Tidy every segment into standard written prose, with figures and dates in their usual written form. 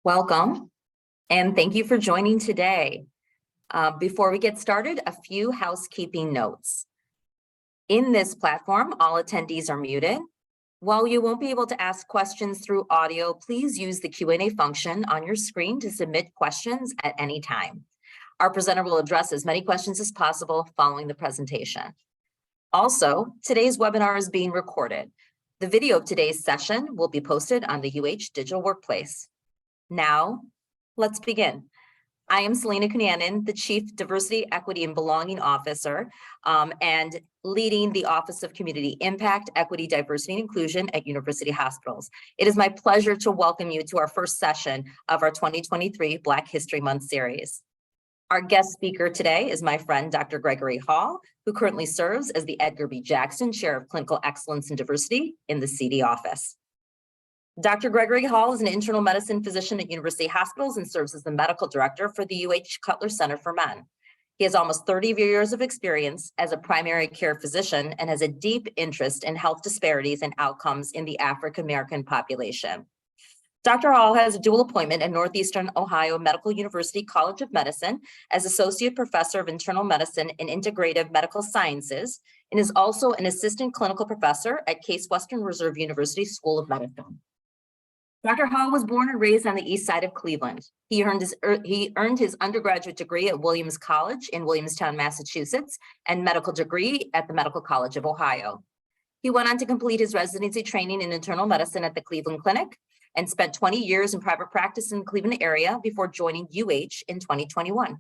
Welcome, and thank you for joining today. Before we get started, a few housekeeping notes. In this platform, all attendees are muted. While you won't be able to ask questions through audio, please use the Q&A function on your screen to submit questions at any time. Our presenter will address as many questions as possible following the presentation. Also, today's webinar is being recorded. The video of today's session will be posted on the UH Digital Workplace. Now, let's begin. I am Selena Cunanan, the Chief Diversity, Equity, and Belonging Officer, and leading the Office of Community Impact, Equity, Diversity, and Inclusion at University Hospitals. It is my pleasure to welcome you to our first session of our 2023 Black History Month series. Our guest speaker today is my friend, Dr. Gregory Hall, who currently serves as the Edgar B. Jackson Chair of Clinical Excellence and Diversity in the CD office. Dr. Gregory Hall is an internal medicine physician at University Hospitals and serves as the medical director for the UH Cutler Center for Men. He has almost 30 years of experience as a primary care physician and has a deep interest in health disparities and outcomes in the African American population. Dr. Hall has a dual appointment at Northeastern Ohio Medical University College of Medicine as Associate Professor of Internal Medicine and Integrative Medical Sciences, and is also an Assistant Clinical Professor at Case Western Reserve University School of Medicine. Dr. Hall was born and raised on the east side of Cleveland. He earned his undergraduate degree at Williams College in Williamstown, Massachusetts, and medical degree at the Medical College of Ohio. He went on to complete his residency training in internal medicine at the Cleveland Clinic and spent 20 years in private practice in the Cleveland area before joining UH in 2021.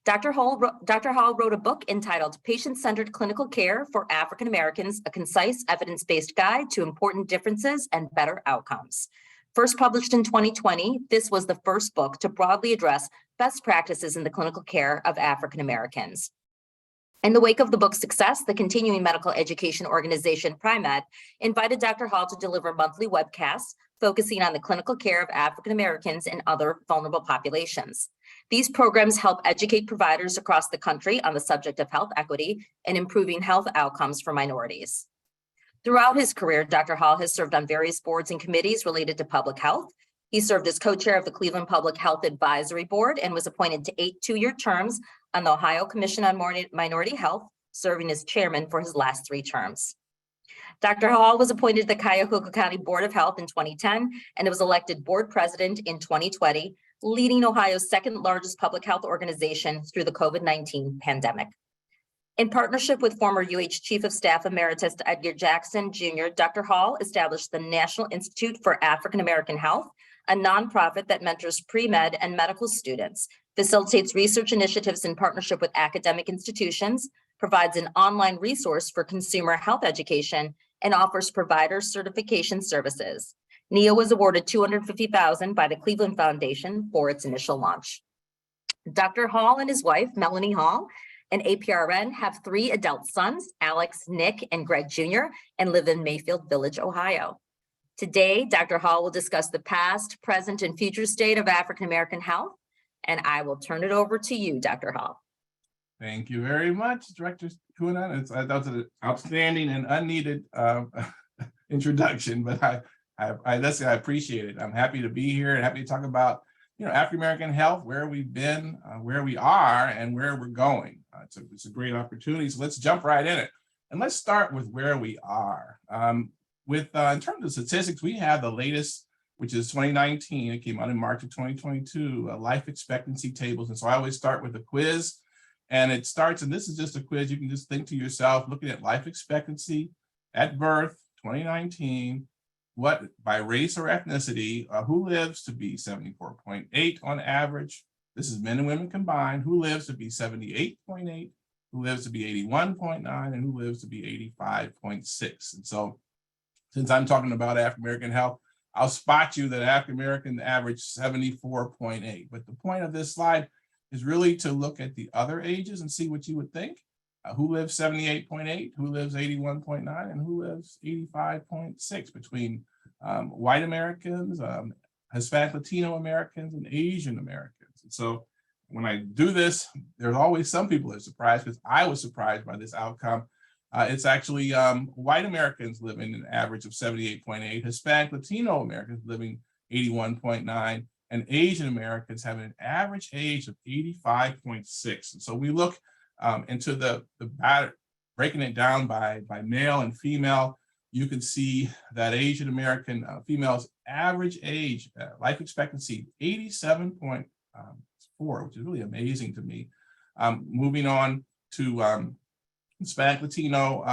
Dr. Hall wrote a book entitled Patient-Centered Clinical Care for African Americans, a concise evidence-based guide to important differences and better outcomes. First published in 2020, this was the first book to broadly address best practices in the clinical care of African Americans. In the wake of the book's success, the continuing medical education organization PriMed invited Dr. Hall to deliver monthly webcasts focusing on the clinical care of African Americans and other vulnerable populations. These programs help educate providers across the country on the subject of health equity and improving health outcomes for minorities. Throughout his career, Dr. Hall has served on various boards and committees related to public health. He served as co-chair of the Cleveland Public Health Advisory Board and was appointed to 8 two-year terms on the Ohio Commission on Minority Health, serving as chairman for his last 3 terms. Dr. Hall was appointed to the Cuyahoga County Board of Health in 2010 and was elected board president in 2020, leading Ohio's second largest public health organization through the COVID-19 pandemic. In partnership with former UH Chief of Staff Emeritus Edgar Jackson Jr., Dr. Hall established the National Institute for African American Health, a nonprofit that mentors pre-med and medical students, facilitates research initiatives in partnership with academic institutions, provides an online resource for consumer health education, and offers provider certification services. NEO was awarded $250,000 by the Cleveland Foundation for its initial launch. Dr. Hall and his wife, Melanie Hall, an APRN, have 3 adult sons, Alex, Nick, and Greg Jr., and live in Mayfield Village, Ohio. Today, Dr. Hall will discuss the past, present, and future state of African American health, and I will turn it over to you, Dr. Hall. Thank you very much, Director Cunanan. That was an outstanding and unneeded introduction, but I appreciate it. I'm happy to be here and happy to talk about African American health, where we've been, where we are, and where we're going. It's a great opportunity. So let's jump right in it, and let's start with where we are. In terms of statistics, we have the latest, which is 2019. It came out in March of 2022, life expectancy tables. And so I always start with a quiz. And it starts, and this is just a quiz. You can just think to yourself, looking at life expectancy at birth, 2019, what by race or ethnicity, who lives to be 74.8 on average? This is men and women combined. Who lives to be 78.8? Who lives to be 81.9? And who lives to be 85.6? And so, since I'm talking about African American health, I'll spot you that African American average 74.8. But the point of this slide is really to look at the other ages and see what you would think. Who lives 78.8, who lives 81.9, and who lives 85.6 between white Americans, Hispanic Latino Americans, and Asian Americans. And so when I do this, there's always some people that are surprised, because I was surprised by this outcome. It's actually white Americans living an average of 78.8, Hispanic Latino Americans living 81.9, and Asian Americans have an average age of 85.6. And so we look into the breaking it down by male and female. You can see that Asian American females average age, life expectancy, 87.4, which is really amazing to me. Moving on to Hispanic Latino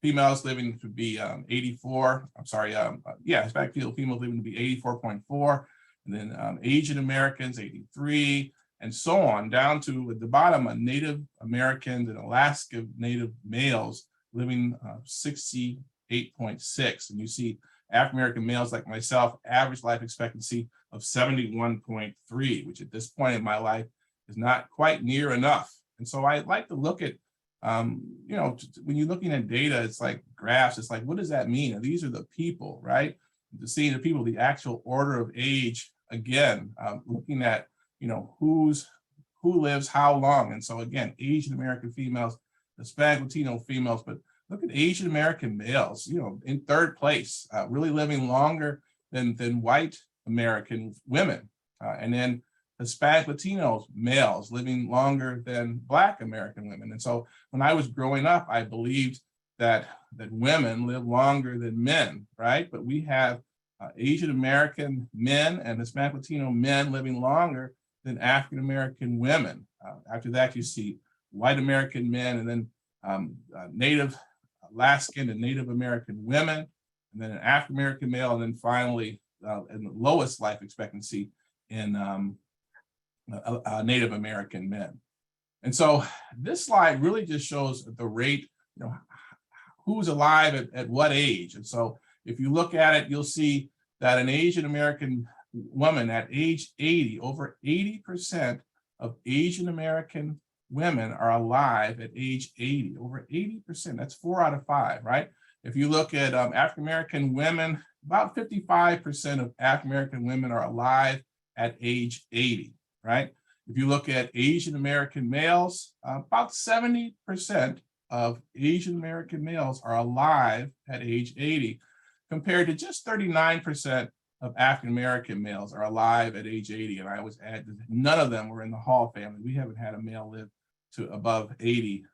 females living to be 84. I'm sorry, Hispanic females living to be 84.4, and then Asian Americans 83, and so on down to at the bottom, Native Americans and Alaska Native males living 68.6, and you see African American males like myself, average life expectancy of 71.3, which at this point in my life is not quite near enough. And so I like to look at, when you're looking at data, it's like graphs. It's like, what does that mean? And these are the people, right? To see the people, the actual order of age. Again, looking at who lives how long. And so again, Asian American females, Hispanic Latino females, but look at Asian American males, in third place, really living longer than white American women, and then Hispanic Latinos males living longer than Black American women. And so when I was growing up, I believed that women live longer than men, right? But we have Asian American men and Hispanic Latino men living longer than African American women. After that, you see white American men, and then Native Alaskan and Native American women, and then an African American male, and then finally, in the lowest life expectancy in Native American men. And so this slide really just shows the rate, who's alive at what age. And so if you look at it, you'll see that an Asian American woman at age 80, over 80% of Asian American women are alive at age 80, over 80%. That's 4 out of 5, right? If you look at African American women, about 55% of African American women are alive at age 80, right? If you look at Asian American males, about 70% of Asian American males are alive at age 80, compared to just 39% of African American males are alive at age 80. And I always add that none of them were in the Hall family. We haven't had a male live to above 80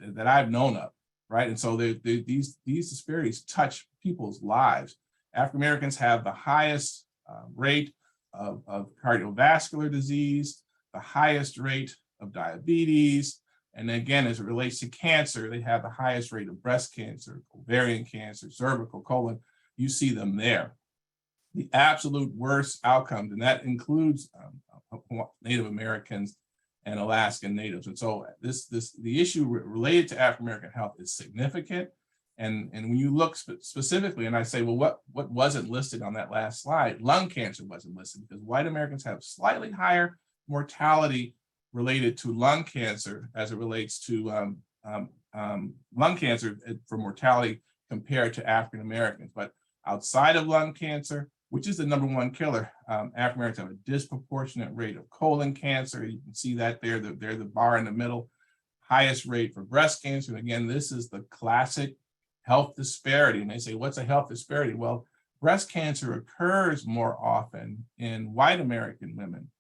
that I've known of, right? And so these disparities touch people's lives. African Americans have the highest rate of cardiovascular disease, the highest rate of diabetes, and again, as it relates to cancer, they have the highest rate of breast cancer, ovarian cancer, cervical, colon. You see them there. The absolute worst outcomes, and that includes Native Americans and Alaskan Natives. And so the issue related to African American health is significant. And when you look specifically, and I say, well, what wasn't listed on that last slide? Lung cancer wasn't listed because white Americans have slightly higher mortality related to lung cancer as it relates to lung cancer for mortality compared to African Americans. But outside of lung cancer, which is the #1 killer, African Americans have a disproportionate rate of colon cancer. You can see that there, they're the bar in the middle. Highest rate for breast cancer. And again, this is the classic health disparity. And they say, what's a health disparity? Well, breast cancer occurs more often in white American women,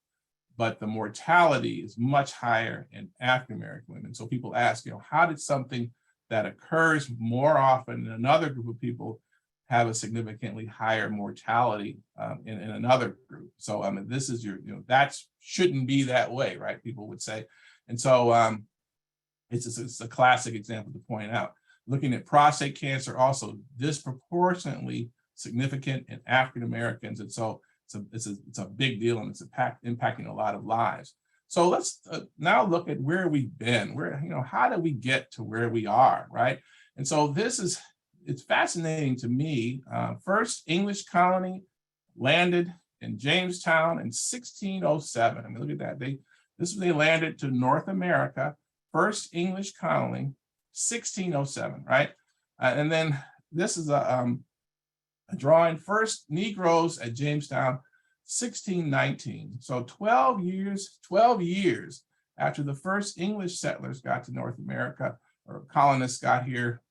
but the mortality is much higher in African American women. So people ask, how did something that occurs more often in another group of people have a significantly higher mortality in another group? So this is that shouldn't be that way, right? People would say. And so it's a classic example to point out. Looking at prostate cancer, also disproportionately significant in African Americans. And so it's a big deal, and it's impacting a lot of lives. So let's now look at where we've been. How did we get to where we are, right? And so it's fascinating to me. First English colony landed in Jamestown in 1607. I mean, look at that. They landed to North America. First English colony, 1607, right? And then this is a drawing. First Negroes at Jamestown, 1619. So 12 years after the first English settlers got to North America, or colonists got here,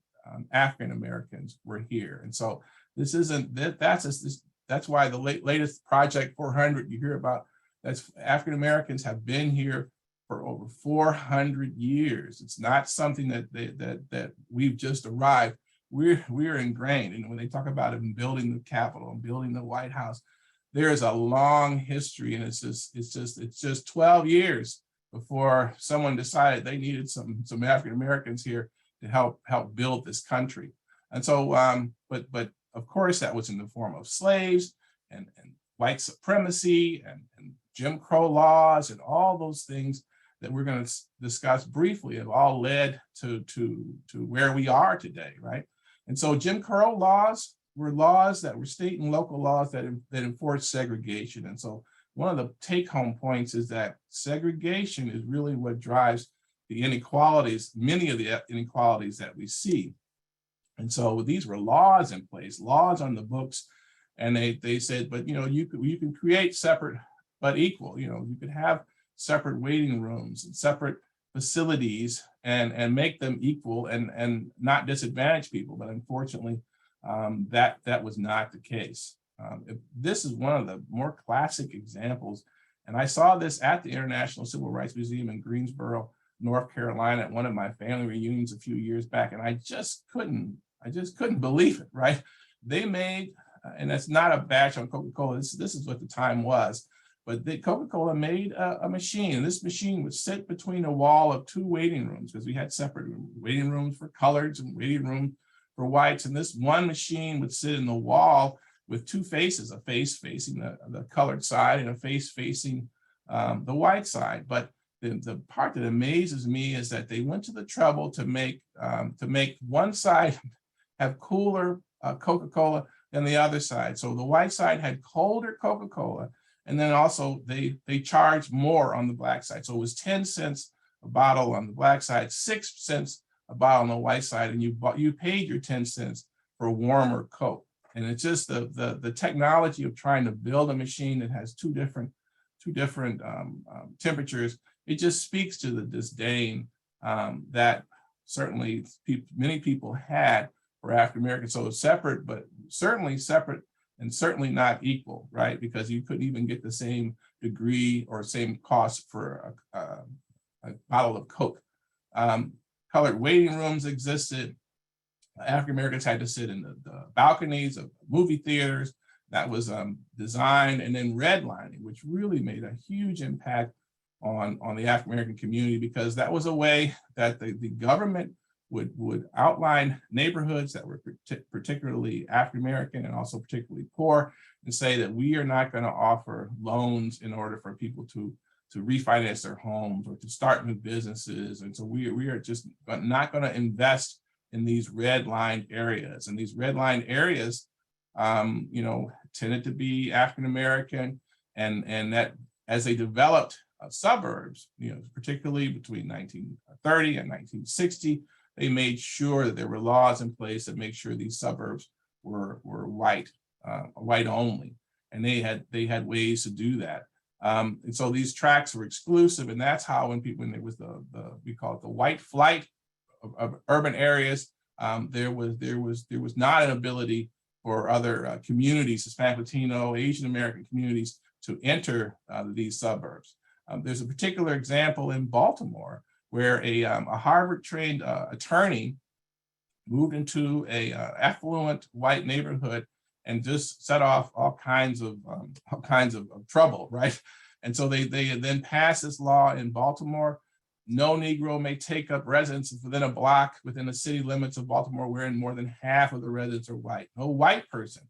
African Americans were here. And so this isn't that's that's why the latest Project 400 you hear about, that's African Americans have been here for over 400 years. It's not something that we've just arrived. We're ingrained. And when they talk about it in building the Capitol and building the White House, there is a long history, and it's just 12 years before someone decided they needed some African Americans here to help build this country. And so, but of course, that was in the form of slaves and white supremacy and Jim Crow laws and all those things that we're going to discuss briefly have all led to where we are today, right? And so Jim Crow laws were laws that were state and local laws that enforce segregation. And so one of the take-home points is that segregation is really what drives the inequalities, many of the inequalities that we see. And so these were laws in place, laws on the books, and they said, but you can create separate but equal. You could have separate waiting rooms and separate facilities and make them equal and not disadvantage people. But unfortunately, that was not the case. This is one of the more classic examples, and I saw this at the International Civil Rights Museum in Greensboro, North Carolina, at one of my family reunions a few years back, and I just couldn't believe it. Right? They made, and that's not a bash on Coca-Cola. This is what the time was. But Coca-Cola made a machine, and this machine would sit between a wall of two waiting rooms, because we had separate waiting rooms for coloreds and waiting room for whites. And this one machine would sit in the wall with two faces, a face facing the colored side and a face facing the white side. But the part that amazes me is that they went to the trouble to make one side have cooler Coca-Cola than the other side. So the white side had colder Coca-Cola. And then also they charged more on the black side. So it was 10 cents a bottle on the black side, 6 cents a bottle on the white side, and you paid your 10 cents for a warmer Coke. And it's just the technology of trying to build a machine that has two different temperatures. It just speaks to the disdain that certainly many people had for African Americans. So separate, but certainly separate, and certainly not equal, right? Because you couldn't even get the same degree or same cost for a bottle of Coke. Colored waiting rooms existed. African Americans had to sit in the balconies of movie theaters. That was designed, and then redlining, which really made a huge impact on the African American community, because that was a way that the government would outline neighborhoods that were particularly African American and also particularly poor, and say that we are not going to offer loans in order for people to refinance their homes or to start new businesses. And so we are just not going to invest in these redlined areas. And these redlined areas, tended to be African American, and that as they developed suburbs, particularly between 1930 and 1960, they made sure that there were laws in place that make sure these suburbs were white only, and they had ways to do that. And so these tracts were exclusive, and that's how when there was we call it the white flight of urban areas, there was not an ability for other communities, Hispanic, Latino, Asian American communities, to enter these suburbs. There's a particular example in Baltimore where a Harvard-trained attorney moved into a affluent white neighborhood and just set off all kinds of trouble, right? And so they then passed this law in Baltimore. No Negro may take up residence within a block within the city limits of Baltimore wherein more than half of the residents are white. No white person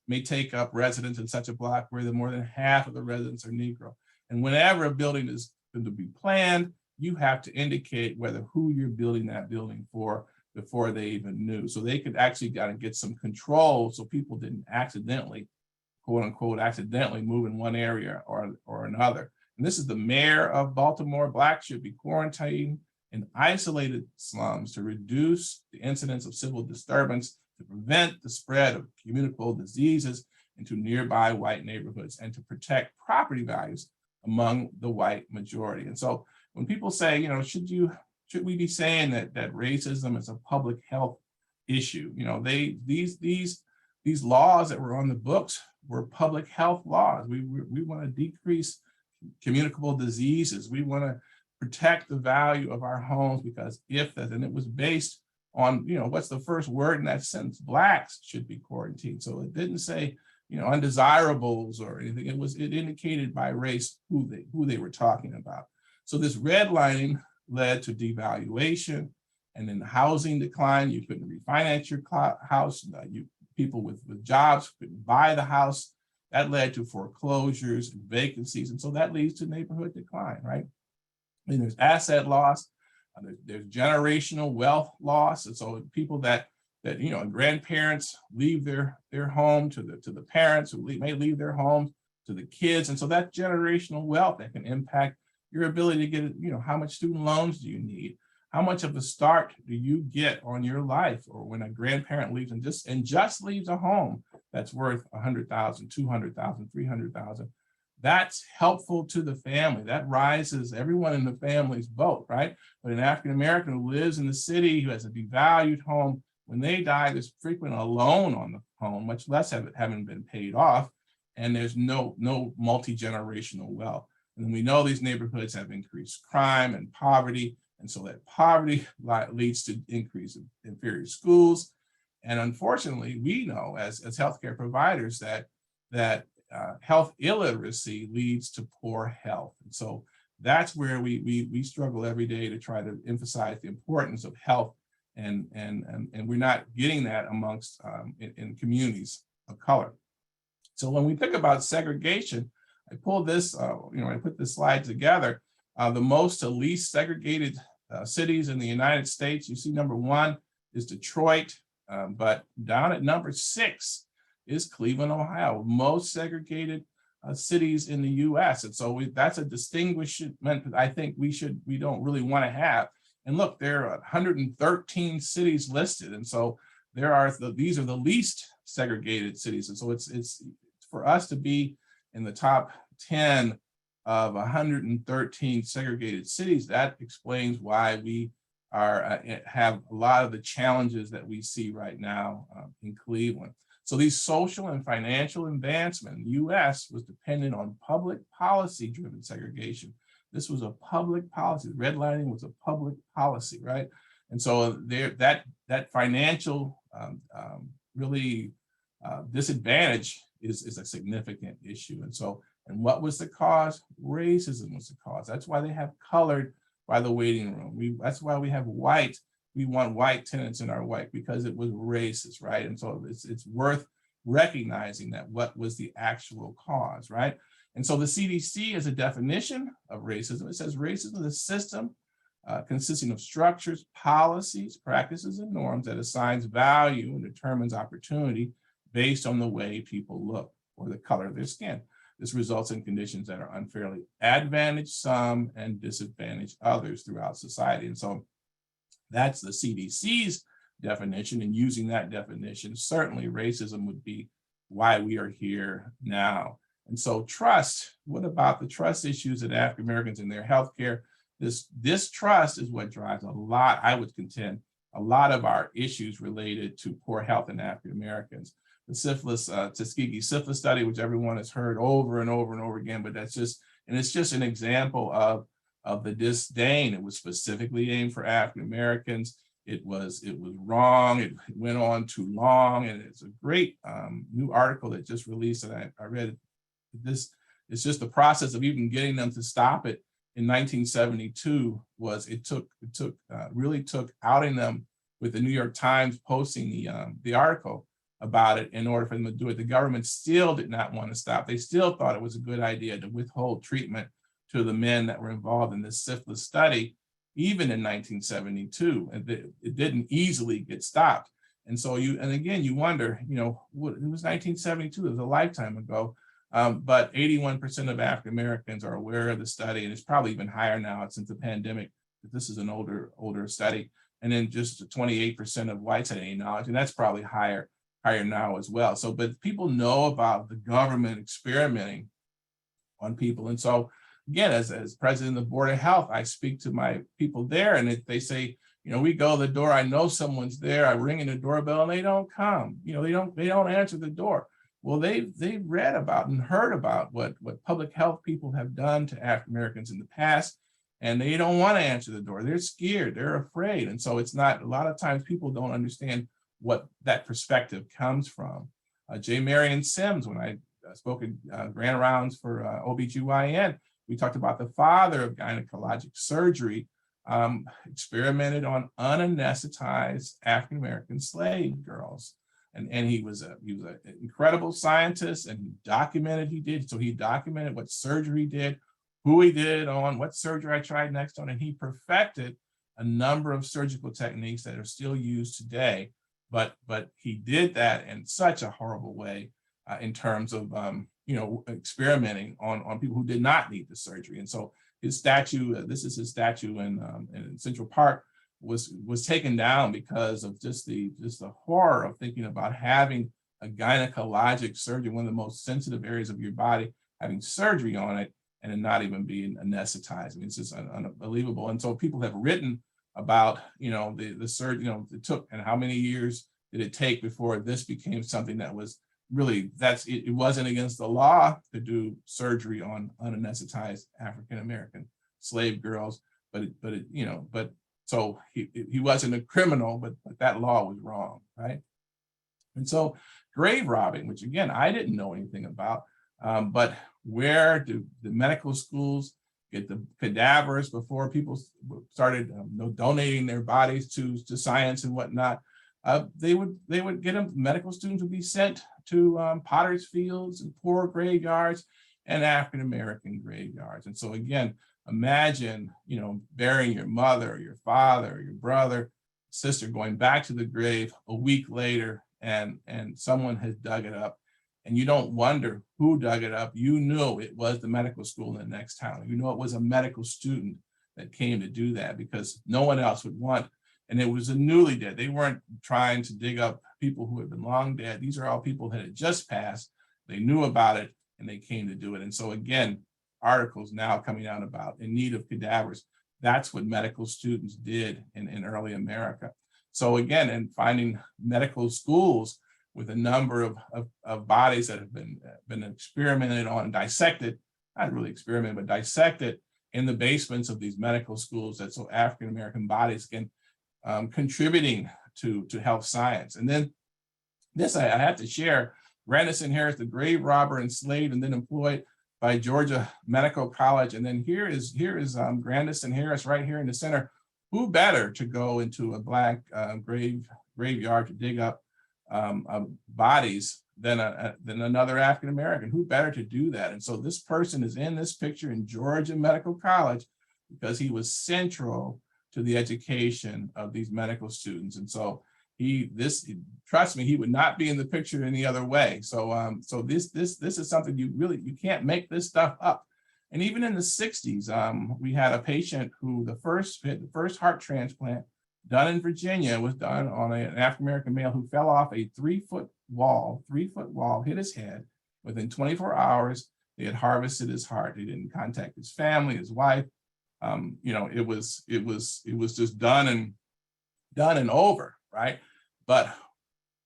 may take up residence in such a block where more than half of the residents are Negro. And whenever a building is going to be planned, you have to indicate who you're building that building for before they even knew. So they could actually get some control so people didn't accidentally, quote unquote, accidentally move in one area or another. And this is the mayor of Baltimore. Blacks should be quarantined in isolated slums to reduce the incidence of civil disturbance, to prevent the spread of communicable diseases into nearby white neighborhoods, and to protect property values among the white majority. And so when people say, should we be saying that racism is a public health issue? These these laws that were on the books were public health laws. We want to decrease communicable diseases. We want to protect the value of our homes, because if that, and it was based on, what's the first word in that sentence? Blacks should be quarantined. So it didn't say, undesirables or anything. It indicated by race who they were talking about. So this redlining led to devaluation, and then housing decline. You couldn't refinance your house. People with jobs couldn't buy the house. That led to foreclosures and vacancies. And so that leads to neighborhood decline, right? And there's asset loss, there's generational wealth loss. And so people that grandparents leave their home to the parents who may leave their homes to the kids. And so that generational wealth that can impact your ability to get, how much student loans do you need? How much of a start do you get on your life? Or when a grandparent leaves and just leaves a home that's worth $100,000, $200,000, $300,000, that's helpful to the family. That rises everyone in the family's boat, right? But an African American who lives in the city, who has a devalued home, when they die, there's frequently a loan on the home, much less having been paid off, and there's no multi-generational wealth. And we know these neighborhoods have increased crime and poverty. And so that poverty leads to increase in inferior schools. And unfortunately, we know as healthcare providers that health illiteracy leads to poor health. And so that's where we struggle every day to try to emphasize the importance of health. And we're not getting that amongst in communities of color. So when we think about segregation, I pulled this, I put this slide together. The most to least segregated cities in the United States, you see number 1 is Detroit, but down at number 6 is Cleveland, Ohio, most segregated cities in the US. And so that's a distinguishment that I think we don't really want to have. And look, there are 113 cities listed. And so these are the least segregated cities. And so it's for us to be in the top 10 of 113 segregated cities. That explains why we have a lot of the challenges that we see right now in Cleveland. So these social and financial advancement in the US was dependent on public policy driven segregation. This was a public policy. Redlining was a public policy, right? And so that financial disadvantage is a significant issue. And what was the cause? Racism was the cause. That's why they have colored by the waiting room. That's why we have white. We want white tenants in our white, because it was racist, right? And so it's worth recognizing that what was the actual cause, right? And so the CDC is a definition of racism. It says racism is a system consisting of structures, policies, practices, and norms that assigns value and determines opportunity based on the way people look or the color of their skin. This results in conditions that are unfairly advantage some and disadvantage others throughout society. And so that's the CDC's definition. And using that definition, certainly racism would be why we are here now. And so trust, what about the trust issues that African Americans in their healthcare? This distrust is what drives a lot, I would contend, a lot of our issues related to poor health in African Americans. The syphilis, Tuskegee syphilis study, which everyone has heard over and over and over again, but it's just an example of the disdain. It was specifically aimed for African Americans. It was wrong. It went on too long, and it's a great new article that just released that I read. This is just the process of even getting them to stop it in 1972. Really took outing them with the New York Times posting the article about it in order for them to do it. The government still did not want to stop. They still thought it was a good idea to withhold treatment to the men that were involved in this syphilis study, even in 1972. And it didn't easily get stopped. And so you wonder, it was 1972, it was a lifetime ago. But 81% of African Americans are aware of the study, and it's probably even higher now since the pandemic. This is an older study. And then just 28% of whites had any knowledge, and that's probably higher now as well. So, but people know about the government experimenting on people. And so again, as president of the Board of Health, I speak to my people there, and they say, We go to the door, I know someone's there, I ring in the doorbell and they don't come. They don't answer the door. Well, they've read about and heard about what public health people have done to African Americans in the past, and they don't want to answer the door. They're scared, they're afraid. And so it's not, a lot of times people don't understand what that perspective comes from. J. Marion Sims, when I spoke at grand rounds for OBGYN, we talked about the father of gynecologic surgery, experimented on unanesthetized African American slave girls. And he was an incredible scientist, and he documented he documented what surgery he did, who he did on, what surgery I tried next on, and he perfected a number of surgical techniques that are still used today. But he did that in such a horrible way in terms of experimenting on people who did not need the surgery. And so his statue, this is his statue in Central Park, was taken down because of just the horror of thinking about having a gynecologic surgery, one of the most sensitive areas of your body, having surgery on it and it not even being anesthetized. I mean, it's just unbelievable. And so people have written about the surgery, it took, and how many years did it take before this became something that was really, it wasn't against the law to do surgery on unanesthetized African American slave girls, but so he wasn't a criminal, but that law was wrong, right? And so grave robbing, which again, I didn't know anything about, but where do the medical schools get the cadavers before people started donating their bodies to science and whatnot? They would get them, medical students would be sent to potter's fields and poor graveyards and African American graveyards. And so again, imagine, burying your mother or your father or your brother, sister, going back to the grave a week later, and someone has dug it up, and you don't wonder who dug it up. You knew it was the medical school in the next town. You know it was a medical student that came to do that, because no one else would want. And it was a newly dead. They weren't trying to dig up people who had been long dead. These are all people that had just passed. They knew about it and they came to do it. And so again, articles now coming out about in need of cadavers. That's what medical students did in early America. So again, and finding medical schools with a number of bodies that have been experimented on and dissected, not really experimented, but dissected in the basements of these medical schools, that so African American bodies can contributing to health science. And then this I have to share. Grandison Harris, the grave robber, enslaved and then employed by Georgia Medical College. And then here is Grandison Harris right here in the center. Who better to go into a Black graveyard to dig up bodies than another African American? Who better to do that? And so this person is in this picture in Georgia Medical College because he was central to the education of these medical students. And so trust me, he would not be in the picture any other way. So this is something you can't make this stuff up. And even in the 60s, we had a patient who the first heart transplant done in Virginia was done on an African American male who fell off a 3-foot wall, hit his head. Within 24 hours, they had harvested his heart. They didn't contact his family, his wife. It was just done and over, right? But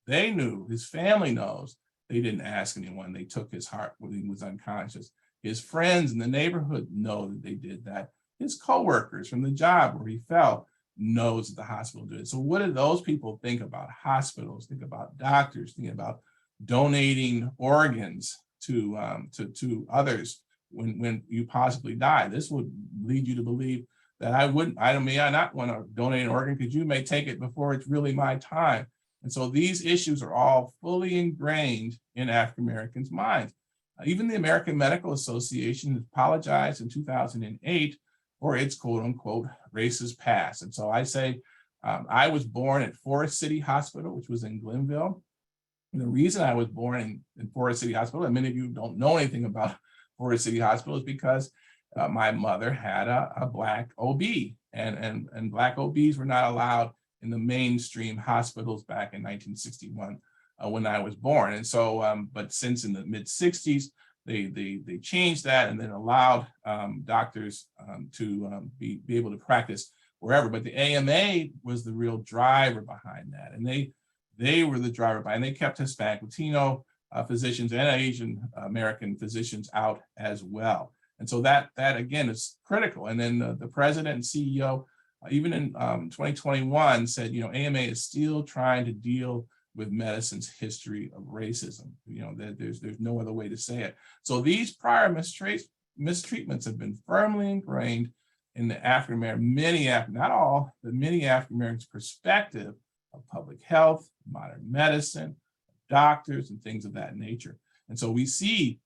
they knew, his family knows, they didn't ask anyone. They took his heart when he was unconscious. His friends in the neighborhood know that they did that. His coworkers from the job where he fell knows that the hospital did it. So what do those people think about hospitals, think about doctors, think about donating organs to others when you possibly die? This would lead you to believe that I may not want to donate an organ because you may take it before it's really my time. And so these issues are all fully ingrained in African Americans' minds. Even the American Medical Association apologized in 2008 for its quote unquote racist past. And so I say, I was born at Forest City Hospital, which was in Glenville. And the reason I was born in Forest City Hospital, and many of you don't know anything about Forest City Hospital, is because my mother had a Black OB, and Black OBs were not allowed in the mainstream hospitals back in 1961 when I was born. And so, but since in the mid 60s, they changed that and then allowed doctors to be able to practice wherever. But the AMA was the real driver behind that. And they were the driver behind, and they kept Hispanic, Latino physicians and Asian American physicians out as well. And so that again is critical. And then the president and CEO, even in 2021, said, AMA is still trying to deal with medicine's history of racism. That there's no other way to say it. So these prior mistreatments have been firmly ingrained in the African American, not all, but many African Americans' perspective of public health, modern medicine, doctors, and things of that nature. And so we see,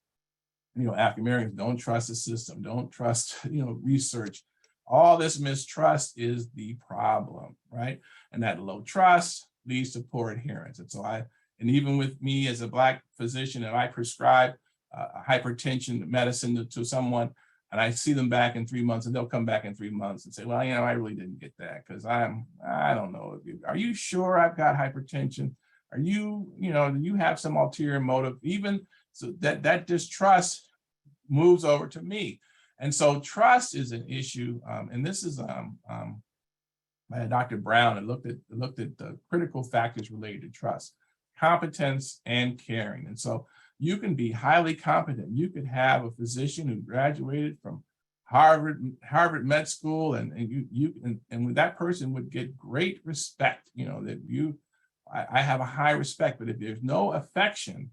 African Americans don't trust the system, don't trust, research. All this mistrust is the problem, right? And that low trust leads to poor adherence. And so and even with me as a Black physician, if I prescribe hypertension medicine to someone, and I see them back in 3 months, and they'll come back in 3 months and say, well, I really didn't get that because I don't know. Are you sure I've got hypertension? Are you, do you have some ulterior motive? Even so that distrust moves over to me. And so trust is an issue. And this is by Dr. Brown. It looked at the critical factors related to trust, competence, and caring. And so you can be highly competent. You could have a physician who graduated from Harvard Med School, and that person would get great respect. I have a high respect, but if there's no affection,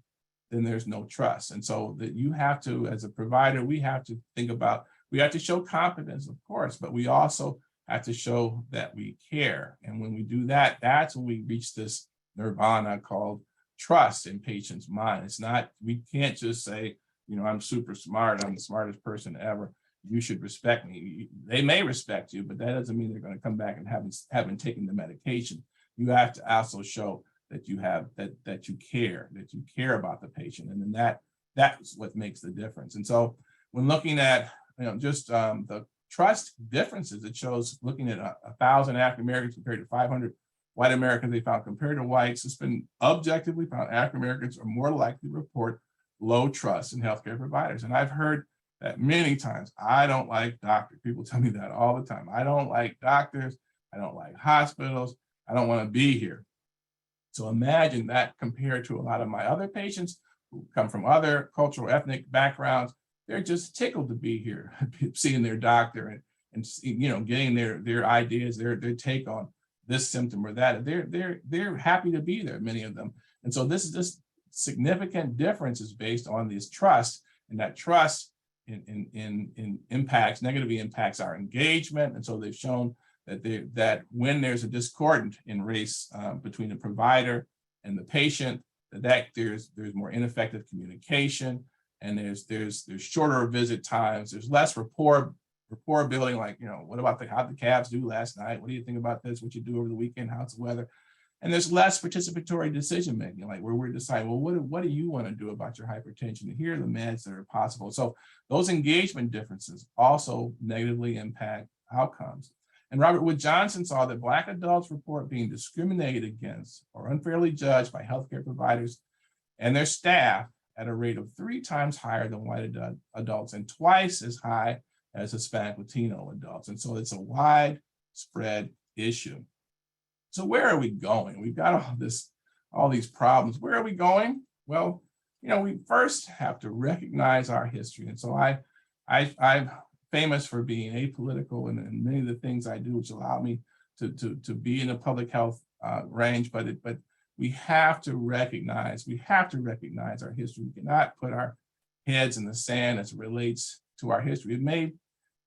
then there's no trust. And so that you have to, as a provider, we have to think about, we have to show competence, of course, but we also have to show that we care. And when we do that, that's when we reach this nirvana called trust in patients' mind. It's not, we can't just say, I'm super smart, I'm the smartest person ever, you should respect me. They may respect you, but that doesn't mean they're going to come back and haven't taken the medication. You have to also show that you have that you care about the patient, and then that's what makes the difference. And so when looking at just the trust differences, it shows, looking at 1,000 African Americans compared to 500 white Americans, they found compared to whites, it's been objectively found African Americans are more likely to report low trust in healthcare providers. And I've heard that many times. I don't like doctors. People tell me that all the time. I don't like doctors. I don't like hospitals. I don't want to be here. So imagine that compared to a lot of my other patients who come from other cultural, ethnic backgrounds. They're just tickled to be here, seeing their doctor and getting their ideas, their take on this symptom or that. They're happy to be there, many of them. And so this significant difference is based on this trust, and that trust negatively impacts our engagement. And so they've shown that when there's a discordant in race between the provider and the patient, that there's more ineffective communication, and there's shorter visit times, there's less rapport building, like, what about how'd the Cavs do last night? What do you think about this? What you do over the weekend? How's the weather? And there's less participatory decision making, like where we're deciding, well, what do you want to do about your hypertension? Here are the meds that are possible. So those engagement differences also negatively impact outcomes. And Robert Wood Johnson saw that Black adults report being discriminated against or unfairly judged by healthcare providers and their staff at a rate of 3 times higher than white adults and twice as high as Hispanic Latino adults. And so it's a widespread issue. So where are we going? We've got all these problems. Where are we going? Well, we first have to recognize our history. And so I'm famous for being apolitical in many of the things I do, which allow me to be in the public health range. But we have to recognize our history. We cannot put our heads in the sand as it relates to our history. It may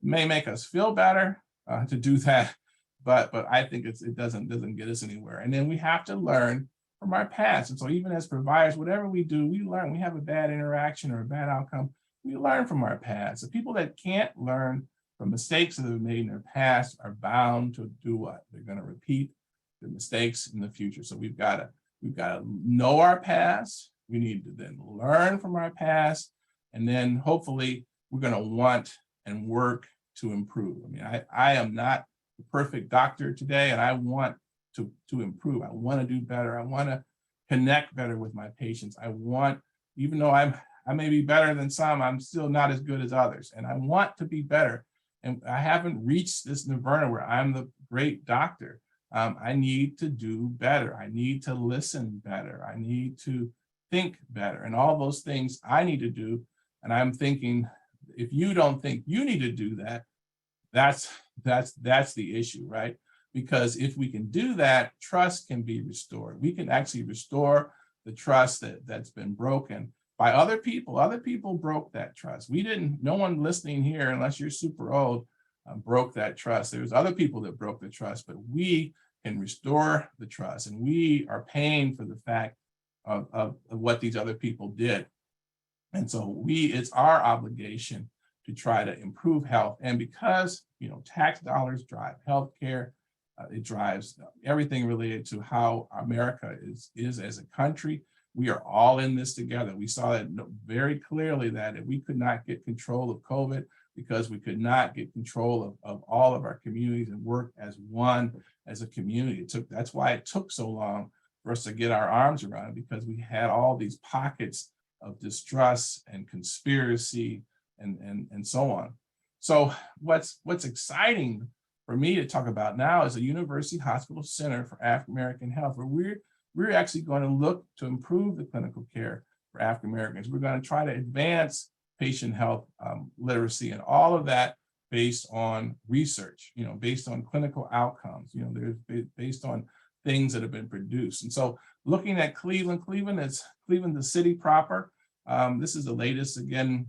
make us feel better to do that, but I think it doesn't get us anywhere. And then we have to learn from our past. And so even as providers, whatever we do, we learn. We have a bad interaction or a bad outcome, we learn from our past. The people that can't learn from mistakes that they've made in their past are bound to do what? They're going to repeat the mistakes in the future. So we've got to know our past. We need to then learn from our past, and then hopefully we're going to want and work to improve. I mean, I am not the perfect doctor today, and I want to improve. I want to do better. I want to connect better with my patients. Even though I may be better than some, I'm still not as good as others, and I want to be better. And I haven't reached this nirvana where I'm the great doctor. I need to do better. I need to listen better. I need to think better, and all those things I need to do. And I'm thinking, if you don't think you need to do that, that's the issue, right? Because if we can do that, trust can be restored. We can actually restore the trust that's been broken by other people. Other people broke that trust. We didn't, no one listening here, unless you're super old, broke that trust. There's other people that broke the trust, but we can restore the trust. And we are paying for the fact of what these other people did. And so it's our obligation to try to improve health. And because, tax dollars drive healthcare, it drives everything related to how America is as a country. We are all in this together. We saw that very clearly, that if we could not get control of COVID, because we could not get control of all of our communities and work as one, as a community. That's why it took so long for us to get our arms around it, because we had all these pockets of distrust and conspiracy and so on. So what's exciting for me to talk about now is a University Hospital Center for African American Health, where we're actually going to look to improve the clinical care for African Americans. We're going to try to advance patient health literacy, and all of that based on research, based on clinical outcomes, there's based on things that have been produced. And so looking at Cleveland, the city proper. This is the latest, again,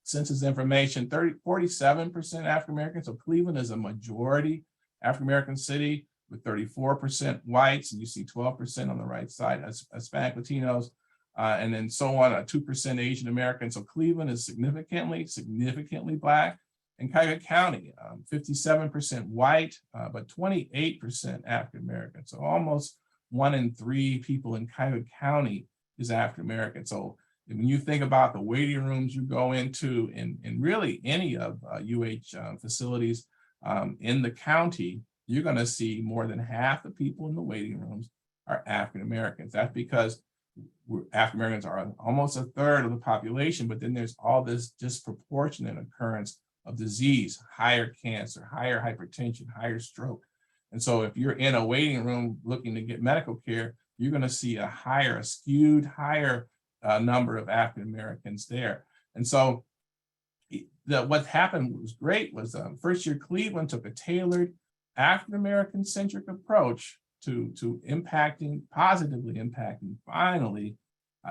census information, 47% African American. So Cleveland is a majority African American city with 34% whites, and you see 12% on the right side as Hispanic Latinos, and then so on, 2% Asian American. So Cleveland is significantly Black. In Cuyahoga County, 57% white, but 28% African American. So almost 1 in 3 people in Cuyahoga County is African American. So when you think about the waiting rooms you go into in really any of facilities in the county, you're going to see more than half the people in the waiting rooms are African Americans. That's because African Americans are almost a third of the population, but then there's all this disproportionate occurrence of disease, higher cancer, higher hypertension, higher stroke. And so if you're in a waiting room looking to get medical care, you're going to see a skewed higher number of African Americans there. And so what happened was great was first year Cleveland took a tailored African American centric approach to positively impacting finally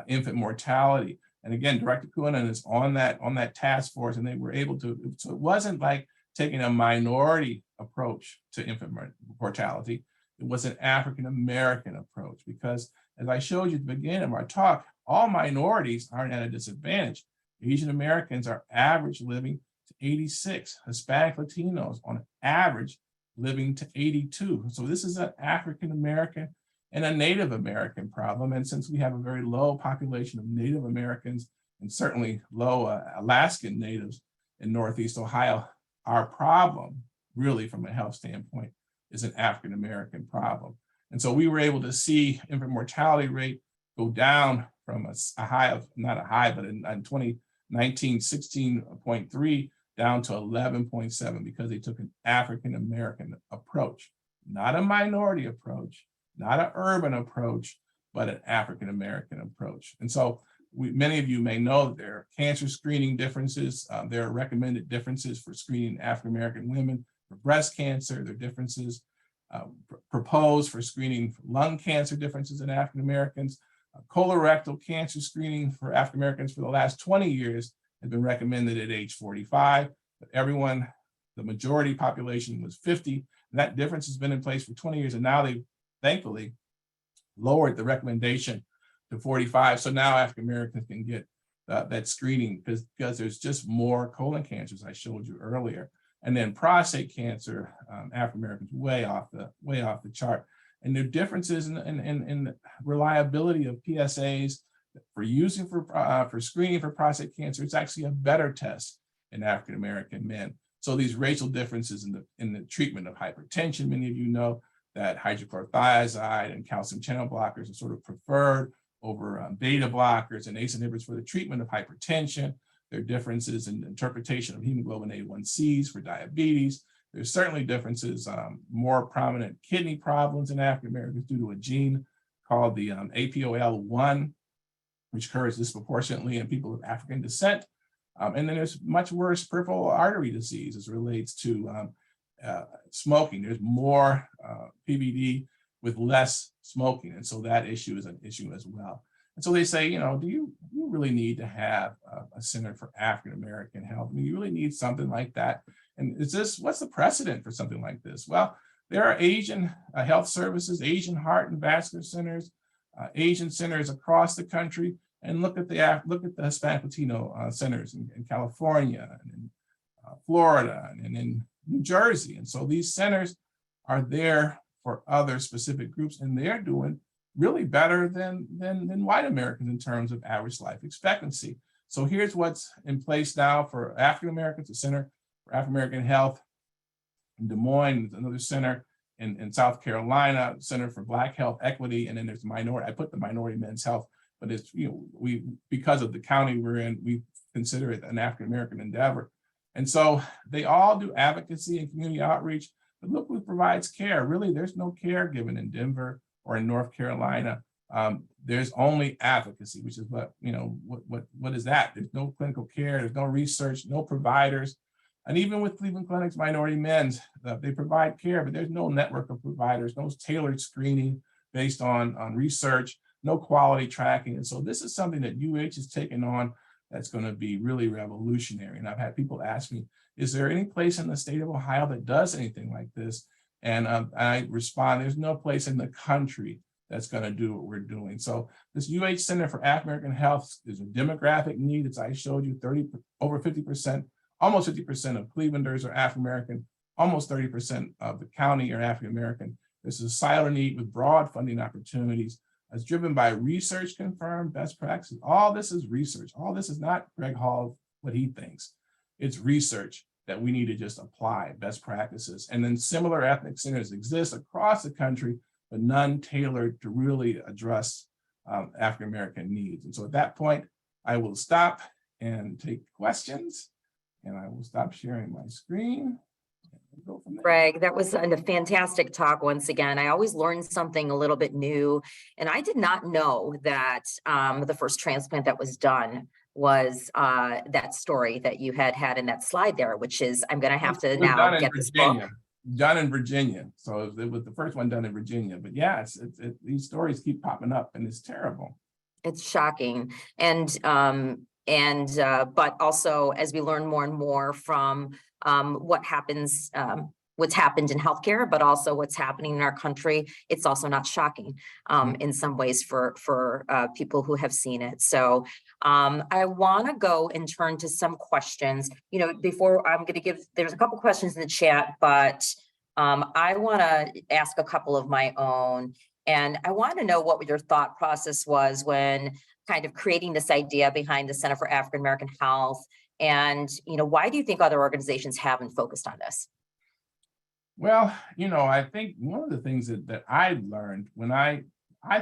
infant mortality. And again, Director Kuhnen is on that task force, and they were able to, so it wasn't like taking a minority approach to infant mortality. It was an African American approach, because as I showed you at the beginning of our talk, all minorities aren't at a disadvantage. Asian Americans are average living to 86, Hispanic Latinos on average living to 82. So this is an African American and a Native American problem. And since we have a very low population of Native Americans and certainly low Alaskan natives in Northeast Ohio, our problem really from a health standpoint is an African American problem. And so we were able to see infant mortality rate go down from a high of, not a high, but in 2019, 16.3 down to 11.7, because they took an African American approach, not a minority approach, not an urban approach, but an African American approach. And so many of you may know that there are cancer screening differences. There are recommended differences for screening African American women for breast cancer. There are differences proposed for screening for lung cancer differences in African Americans. Colorectal cancer screening for African Americans for the last 20 years has been recommended at age 45, but the majority population was 50, and that difference has been in place for 20 years, and now they've thankfully lowered the recommendation to 45. So now African Americans can get that screening because there's just more colon cancers I showed you earlier. And then prostate cancer, African Americans way off the chart. And there are differences in reliability of PSAs for screening for prostate cancer. It's actually a better test in African American men. So these racial differences in the treatment of hypertension, many of you know that hydrochlorothiazide and calcium channel blockers are sort of preferred over beta blockers and ACE inhibitors for the treatment of hypertension. There are differences in interpretation of hemoglobin A1Cs for diabetes. There's certainly differences, more prominent kidney problems in African Americans due to a gene called the APOL1, which occurs disproportionately in people of African descent. And then there's much worse peripheral artery disease as it relates to smoking. There's more PVD with less smoking. And so that issue is an issue as well. And so they say, do you really need to have a Center for African American Health? I mean, you really need something like that. And what's the precedent for something like this? Well, there are Asian health services, Asian heart and vascular centers, Asian centers across the country. And look at the Hispanic Latino centers in California and in Florida and in New Jersey. And so these centers are there for other specific groups, and they're doing really better than white Americans in terms of average life expectancy. So here's what's in place now for African Americans: the Center for African American Health in Des Moines, another center in South Carolina, Center for Black Health Equity, and then there's I put the Minority Men's Health, but it's, we, because of the county we're in, we consider it an African American endeavor. And so they all do advocacy and community outreach, but look who provides care. Really, there's no care given in Denver or in North Carolina. There's only advocacy, which is what is that? There's no clinical care, there's no research, no providers. And even with Cleveland Clinic's Minority Men's, they provide care, but there's no network of providers, no tailored screening based on research, no quality tracking. And so this is something that UH is taking on that's going to be really revolutionary. And I've had people ask me, is there any place in the state of Ohio that does anything like this? And I respond, there's no place in the country that's going to do what we're doing. So this UH Center for African American Health is a demographic need. As I showed you, over 50%, almost 50% of Clevelanders are African American, almost 30% of the county are African American. This is a societal need with broad funding opportunities. It's driven by research confirmed best practices. All this is research. All this is not Greg Hall, what he thinks. It's research that we need to just apply best practices. And then similar ethnic centers exist across the country, but none tailored to really address African American needs. And so at that point, I will stop and take questions, and I will stop sharing my screen. Greg, that was a fantastic talk once again. I always learn something a little bit new. And I did not know that the first transplant that was done was that story that you had in that slide there, which is, I'm going to have to now get this book. Done in Virginia. So it was the first one done in Virginia. But yeah, these stories keep popping up, and it's terrible. It's shocking. But also, as we learn more and more from what's happened in healthcare, but also what's happening in our country, it's also not shocking in some ways for people who have seen it. So I want to go and turn to some questions. Before I'm going to give, there's a couple questions in the chat, but I want to ask a couple of my own. And I want to know what your thought process was when kind of creating this idea behind the Center for African American Health. And, why do you think other organizations haven't focused on this? Well, I think one of the things that I learned when I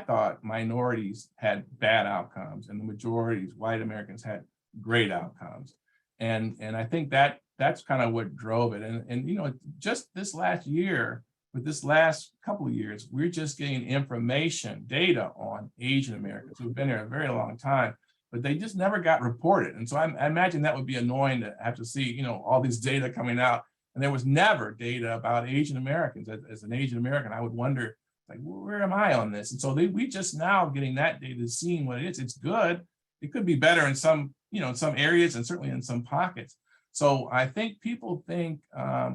thought minorities had bad outcomes and the majorities, white Americans, had great outcomes. And I think that's kind of what drove it. And just this last year, with this last couple of years, we're just getting information, data on Asian Americans who've been here a very long time, but they just never got reported. And so I imagine that would be annoying to have to see, all these data coming out. And there was never data about Asian Americans. As an Asian American, I would wonder, like, where am I on this? And so we just now getting that data, seeing what it is. It's good. It could be better in some, in some areas and certainly in some pockets. So I think people think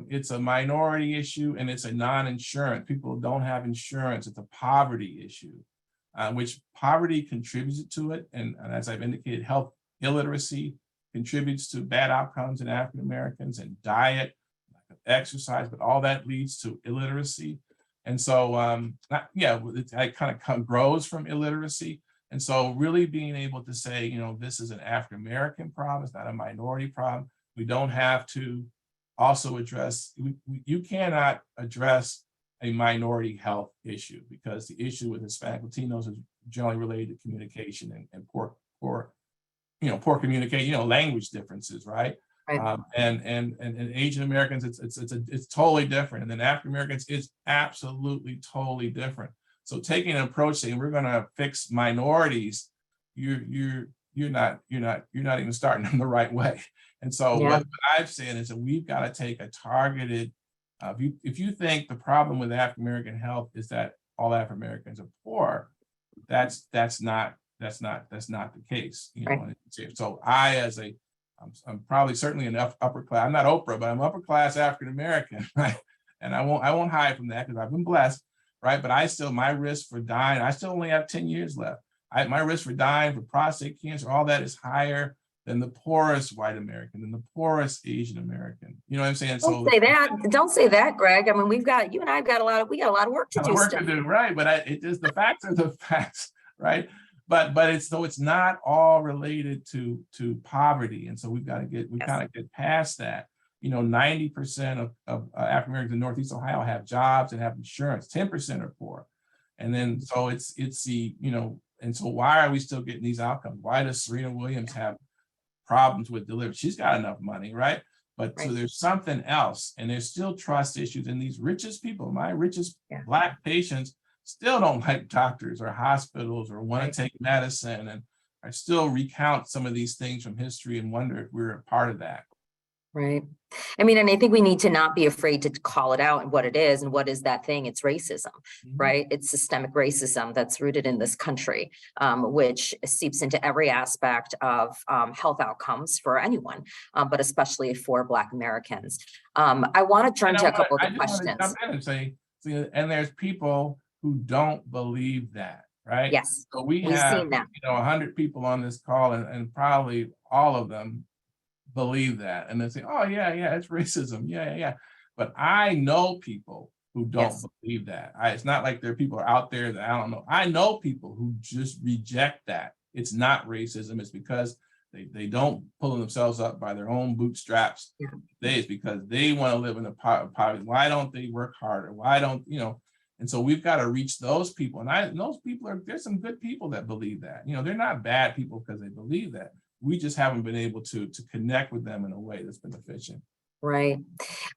it's a minority issue and it's a non-insurance. People don't have insurance. It's a poverty issue, which poverty contributes to it. And as I've indicated, health illiteracy contributes to bad outcomes in African Americans, and diet, exercise, but all that leads to illiteracy. And so, it kind of grows from illiteracy. And so really being able to say, this is an African American problem, it's not a minority problem. We don't have to also address, you cannot address a minority health issue, because the issue with Hispanic Latinos is generally related to communication and poor poor communication, language differences, right? Right. And Asian Americans, it's totally different. And then African Americans, it's absolutely totally different. So taking an approach saying we're going to fix minorities, you're not even starting in the right way. And so Yeah. what I've said is that we've got to take a targeted. If you think the problem with African American health is that all African Americans are poor, that's not the case. Right. So I'm probably certainly an upper class. I'm not Oprah, but I'm upper class African American, right? And I won't hide from that because I've been blessed, right? But my risk for dying, I still only have 10 years left. My risk for dying for prostate cancer, all that is higher than the poorest white American, than the poorest Asian American. You know what I'm saying? Don't say that. Don't say that, Greg. I mean, you and I have got a lot of work to do still. Right? But it is, the facts are the facts, right? But it's not all related to poverty, and so we kind of get past that. 90% of African Americans in Northeast Ohio have jobs and have insurance. 10% are poor, and then so it's the and so why are we still getting these outcomes? Why does Serena Williams have problems with delivery? She's got enough money, right? But so there's something else, and there's still trust issues. And these richest people, my richest Black patients, still don't like doctors or hospitals or want to take medicine. And I still recount some of these things from history and wonder if we're a part of that. Right. I mean, and I think we need to not be afraid to call it out and what it is. And what is that thing? It's racism, right? It's systemic racism that's rooted in this country, which seeps into every aspect of health outcomes for anyone, but especially for Black Americans. I want to turn to a couple of questions. I just want to jump in and say, and there's people who don't believe that, right? Yes. So we've seen that. 100 people on this call, and probably all of them believe that, and they say, oh yeah, it's racism, yeah. But I know people who don't believe that. It's not like there are people out there that I don't know. I know people who just reject that. It's not racism. It's because they don't pull themselves up by their own bootstraps. It's because they want to live in a poverty. Why don't they work harder? Why don't And so we've got to reach those people. And those people there's some good people that believe that. They're not bad people because they believe that. We just haven't been able to connect with them in a way that's been efficient. Right.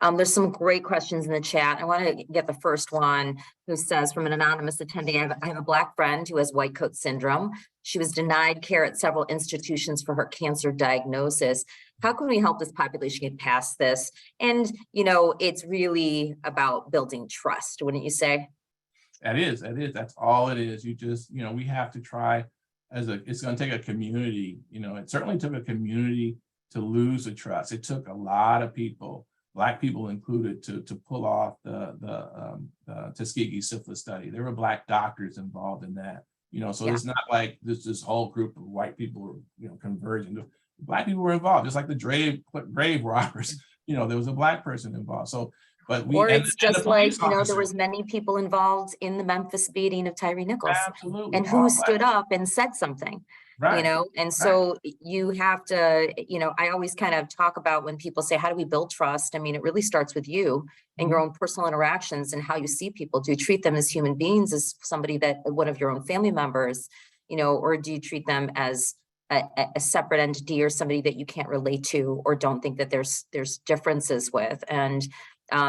There's some great questions in the chat. I want to get the first one, who says, from an anonymous attendee, I have a Black friend who has white coat syndrome. She was denied care at several institutions for her cancer diagnosis. How can we help this population get past this? And, it's really about building trust, wouldn't you say? That is. That's all it is. You just, we have to try it's going to take a community. It certainly took a community to lose the trust. It took a lot of people, Black people included, to pull off the Tuskegee syphilis study. There were Black doctors involved in that. So it's not like this whole group of white people were, converging. Black people were involved, just like the grave robbers. There was a Black person involved. So, but it's just like, there was many people involved in the Memphis beating of Tyree Nichols. Absolutely. And who stood up and said something. Right. And so you have to, I always kind of talk about when people say, how do we build trust? I mean, it really starts with you and your own personal interactions and how you see people. Do you treat them as human beings, as somebody one of your own family members, or do you treat them as a separate entity or somebody that you can't relate to or don't think that there's differences with? And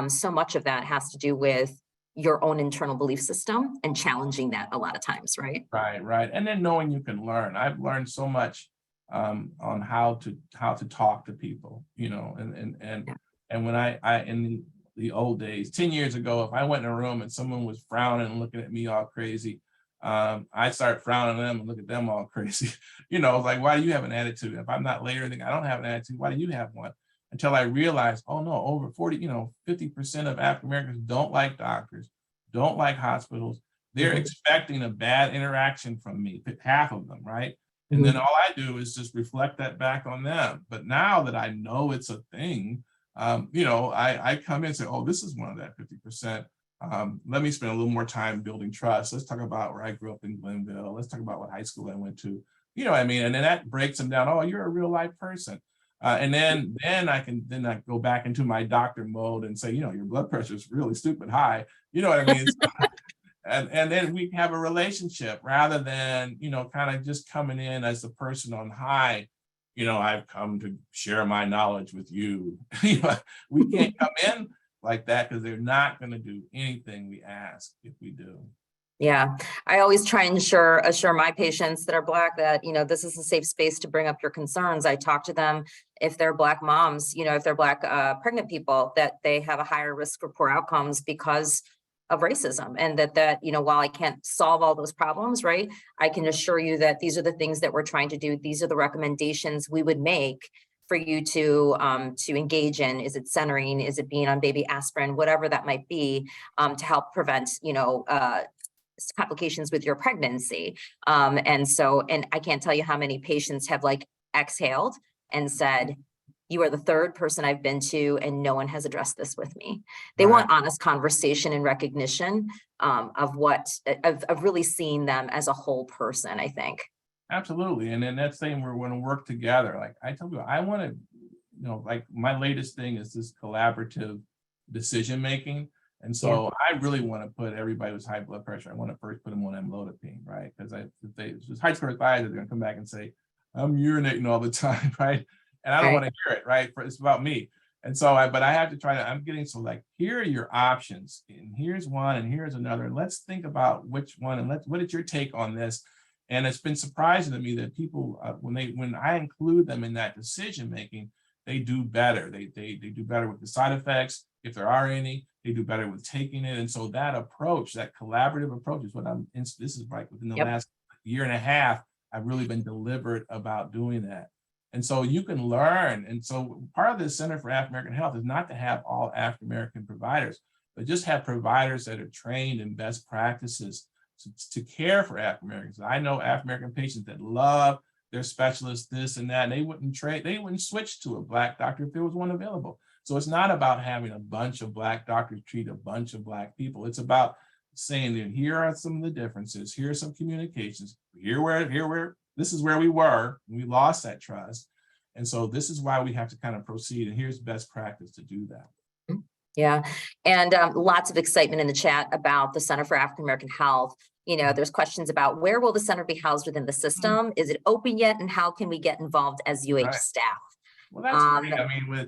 so much of that has to do with your own internal belief system and challenging that a lot of times, right? Right. And then knowing you can learn. I've learned so much on how to talk to people, and when I in the old days, 10 years ago, if I went in a room and someone was frowning and looking at me all crazy, I start frowning at them and look at them all crazy. Like, why do you have an attitude? If I'm not late or anything, I don't have an attitude. Why do you have one? Until I realized, oh no, over 50% of African Americans don't like doctors, don't like hospitals. They're expecting a bad interaction from me, half of them, right? And then all I do is just reflect that back on them. But now that I know it's a thing, I come in and say, oh, this is one of that 50%. Let me spend a little more time building trust. Let's talk about where I grew up in Glenville. Let's talk about what high school I went to. And then that breaks them down. Oh, you're a real life person. And then I go back into my doctor mode and say, your blood pressure is really stupid high. You know what I mean? And then we have a relationship rather than, kind of just coming in as the person on high I've come to share my knowledge with you. We can't come in like that because they're not going to do anything we ask if we do. Yeah, I always try and assure my patients that are Black that, this is a safe space to bring up your concerns. I talk to them if they're Black moms, if they're Black pregnant people, that they have a higher risk for poor outcomes because of racism. And that, while I can't solve all those problems, right, I can assure you that these are the things that we're trying to do. These are the recommendations we would make for you to engage in. Is it centering? Is it being on baby aspirin? Whatever that might be, to help prevent, complications with your pregnancy. And I can't tell you how many patients have like exhaled and said, you are the third person I've been to, and no one has addressed this with me. They want honest conversation and recognition of really seeing them as a whole person, I think. Absolutely. And then that's saying we're going to work together. Like I tell you, I want to, like my latest thing is this collaborative decision making. And so I really want to put everybody with high blood pressure. I want to first put them on amlodipine, right? Because if they just high school advisors, they're going to come back and say, I'm urinating all the time, right? And I don't want to hear it, right? It's about me. And so but I have to try to, I'm getting, so like, here are your options. And here's one, and here's another. And let's think about which one, and what is your take on this? And it's been surprising to me that people, when I include them in that decision making, they do better. They do better with the side effects, if there are any. They do better with taking it. And so that approach, that collaborative approach is what this is like within the last year and a half, I've really been deliberate about doing that. And so you can learn. And so part of the Center for African American Health is not to have all African American providers, but just have providers that are trained in best practices to care for African Americans. I know African American patients that love their specialists, this and that, and they wouldn't switch to a Black doctor if there was one available. So it's not about having a bunch of Black doctors treat a bunch of Black people. It's about saying that here are some of the differences. Here are some communications. This is where we were. We lost that trust. And so this is why we have to kind of proceed. And here's best practice to do that. Yeah. And lots of excitement in the chat about the Center for African American Health. There's questions about where will the center be housed within the system? Is it open yet? And how can we get involved as staff? Well, that's great. I mean,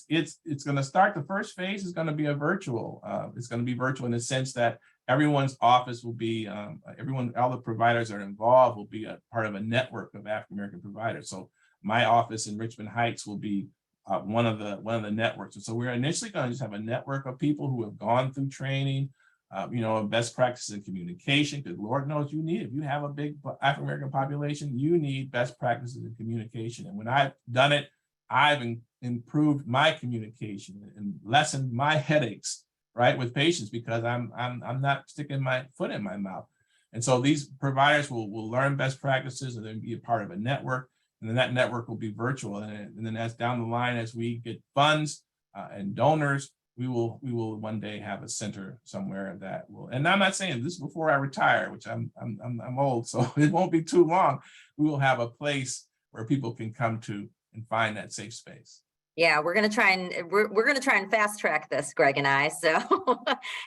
it's going to start. The first phase is going to be a virtual. It's going to be virtual in the sense that everyone's office will be, all the providers that are involved will be a part of a network of African American providers. So my office in Richmond Heights will be one of the networks. And so we're initially going to just have a network of people who have gone through training, best practices in communication, because Lord knows you need it. If you have a big African American population, you need best practices in communication. And when I've done it, I've improved my communication and lessened my headaches, right, with patients, because I'm not sticking my foot in my mouth. And so these providers will learn best practices and then be a part of a network. And then that network will be virtual. And then as down the line, as we get funds and donors, we will one day have a center somewhere that will. And I'm not saying this before I retire, which I'm old, so it won't be too long. We will have a place where people can come to and find that safe space. Yeah, we're gonna try and fast track this, Greg and I, so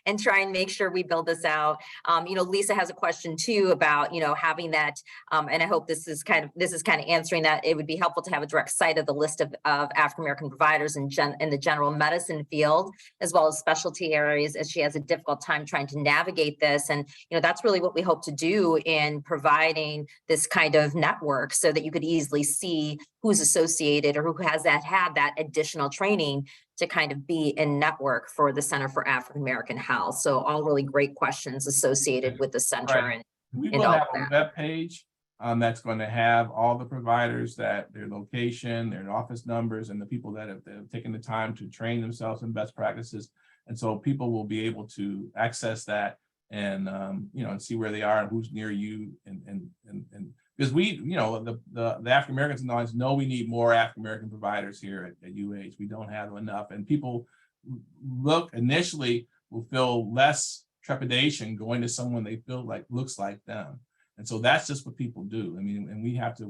and try and make sure we build this out. Lisa has a question too about having that, and I hope this is kind of answering that. It would be helpful to have a direct site of the list of African American providers in the general medicine field, as well as specialty areas, as she has a difficult time trying to navigate this. And that's really what we hope to do in providing this kind of network, so that you could easily see who's associated or who has had that additional training to kind of be in network for the Center for African American Health. So all really great questions associated with the center. Right. We will have a web page that's going to have all the providers, that their location, their office numbers, and the people that have taken the time to train themselves in best practices. And so people will be able to access that and and see where they are and who's near you, and because we, the African Americans know we need more African American providers here at UH. We don't have enough, and people initially will feel less trepidation going to someone they feel like looks like them, and so that's just what people do. I mean, and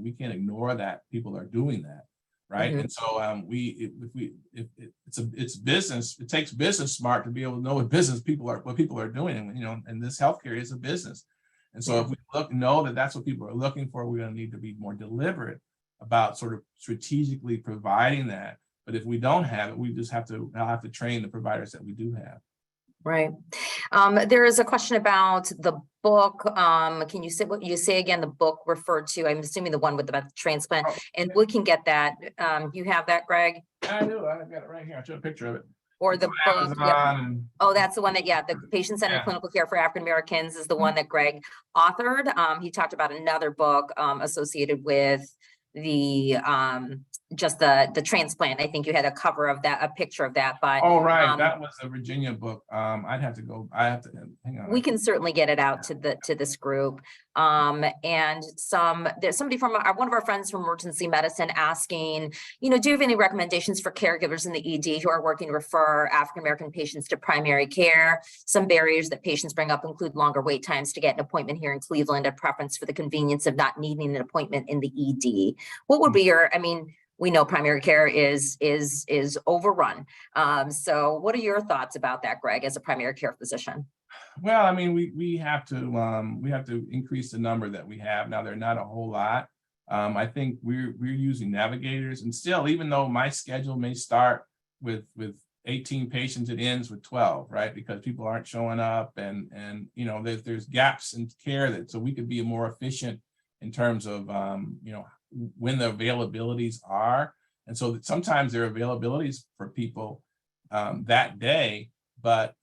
we can't ignore that people are doing that, right? Mm-hmm. And so it's business. It takes business smart to be able to know what people are doing, and this healthcare is a business. And so if we know that that's what people are looking for, we're going to need to be more deliberate about sort of strategically providing that. But if we don't have it, we just I'll have to train the providers that we do have. Right. There is a question about the book. Can you say what you say again? The book referred to, I'm assuming the one about the transplant, and we can get that. You have that, Greg? I do. I've got it right here. I'll show a picture of it. Or the book. Yep. And, Oh, that's the one that, yeah, the patient-centered clinical care for African Americans is the one that Greg authored. He talked about another book associated with the just the transplant. I think you had a cover of that, a picture of that, but oh, right, that was a Virginia book. I have to hang on. We can certainly get it out to this group. And there's somebody from one of our friends from emergency medicine asking, do you have any recommendations for caregivers in the ED who are working to refer African-American patients to primary care? Some barriers that patients bring up include longer wait times to get an appointment here in Cleveland, a preference for the convenience of not needing an appointment in the ED. What would be your, we know primary care is overrun. So what are your thoughts about that, Greg, as a primary care physician? Well, we have to increase the number that we have now. They're not a whole lot. I think we're using navigators, and still, even though my schedule may start with 18 patients, it ends with 12, right? Because people aren't showing up, and there's gaps in care so we could be more efficient in terms of when the availabilities are. And so that sometimes there are availabilities for people that day, but